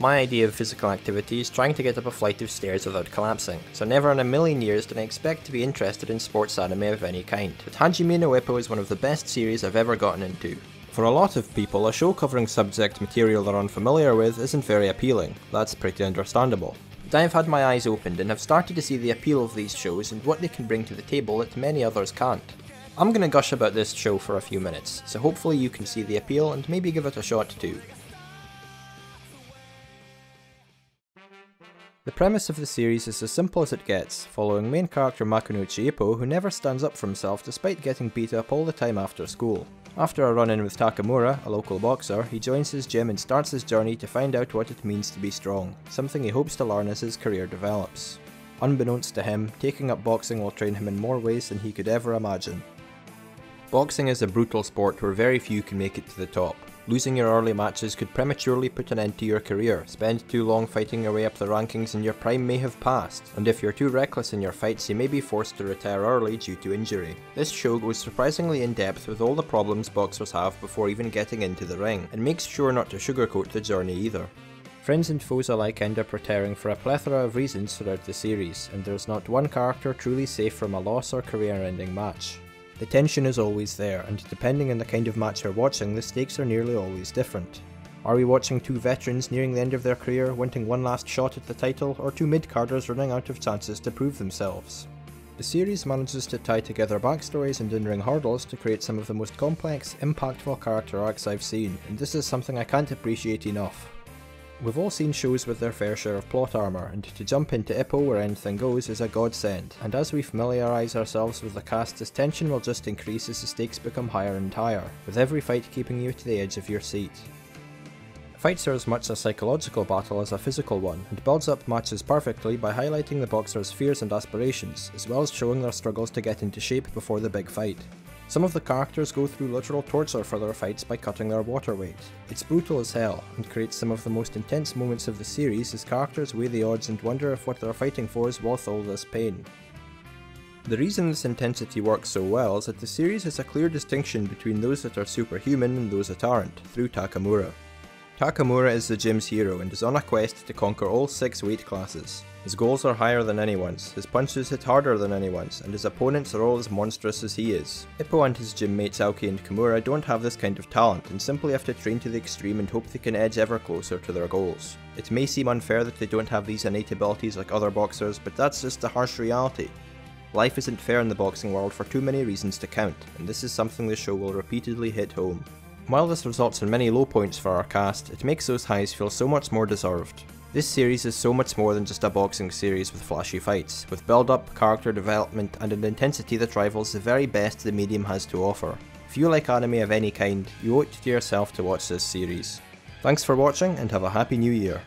My idea of physical activity is trying to get up a flight of stairs without collapsing, so never in a million years did I expect to be interested in sports anime of any kind, but Hajime no Ippo is one of the best series I've ever gotten into. For a lot of people, a show covering subject material they're unfamiliar with isn't very appealing. That's pretty understandable. But I have had my eyes opened and have started to see the appeal of these shows and what they can bring to the table that many others can't. I'm gonna gush about this show for a few minutes, so hopefully you can see the appeal and maybe give it a shot too. The premise of the series is as simple as it gets, following main character Makunouchi Ippo, who never stands up for himself despite getting beat up all the time after school. After a run-in with Takamura, a local boxer, he joins his gym and starts his journey to find out what it means to be strong, something he hopes to learn as his career develops. Unbeknownst to him, taking up boxing will train him in more ways than he could ever imagine. Boxing is a brutal sport where very few can make it to the top. Losing your early matches could prematurely put an end to your career, spend too long fighting your way up the rankings and your prime may have passed, and if you're too reckless in your fights you may be forced to retire early due to injury. This show goes surprisingly in depth with all the problems boxers have before even getting into the ring, and makes sure not to sugarcoat the journey either. Friends and foes alike end up retiring for a plethora of reasons throughout the series, and there's not one character truly safe from a loss or career-ending match. The tension is always there, and depending on the kind of match you're watching, the stakes are nearly always different. Are we watching two veterans nearing the end of their career, wanting one last shot at the title, or two mid-carders running out of chances to prove themselves? The series manages to tie together backstories and in-ring hurdles to create some of the most complex, impactful character arcs I've seen, and this is something I can't appreciate enough. We've all seen shows with their fair share of plot armour, and to jump into Ippo where anything goes is a godsend, and as we familiarise ourselves with the cast, this tension will just increase as the stakes become higher and higher, with every fight keeping you to the edge of your seat. Fights are as much a psychological battle as a physical one, and builds up matches perfectly by highlighting the boxers' fears and aspirations, as well as showing their struggles to get into shape before the big fight. Some of the characters go through literal torture for their fights by cutting their water weight. It's brutal as hell, and creates some of the most intense moments of the series as characters weigh the odds and wonder if what they're fighting for is worth all this pain. The reason this intensity works so well is that the series has a clear distinction between those that are superhuman and those that aren't, through Takamura. Takamura is the gym's hero and is on a quest to conquer all 6 weight classes. His goals are higher than anyone's, his punches hit harder than anyone's, and his opponents are all as monstrous as he is. Ippo and his gym mates Aoki and Kimura don't have this kind of talent and simply have to train to the extreme and hope they can edge ever closer to their goals. It may seem unfair that they don't have these innate abilities like other boxers, but that's just the harsh reality. Life isn't fair in the boxing world for too many reasons to count, and this is something the show will repeatedly hit home. While this results in many low points for our cast, it makes those highs feel so much more deserved. This series is so much more than just a boxing series with flashy fights, with build-up, character development, and an intensity that rivals the very best the medium has to offer. If you like anime of any kind, you owe it to yourself to watch this series. Thanks for watching and have a happy new year.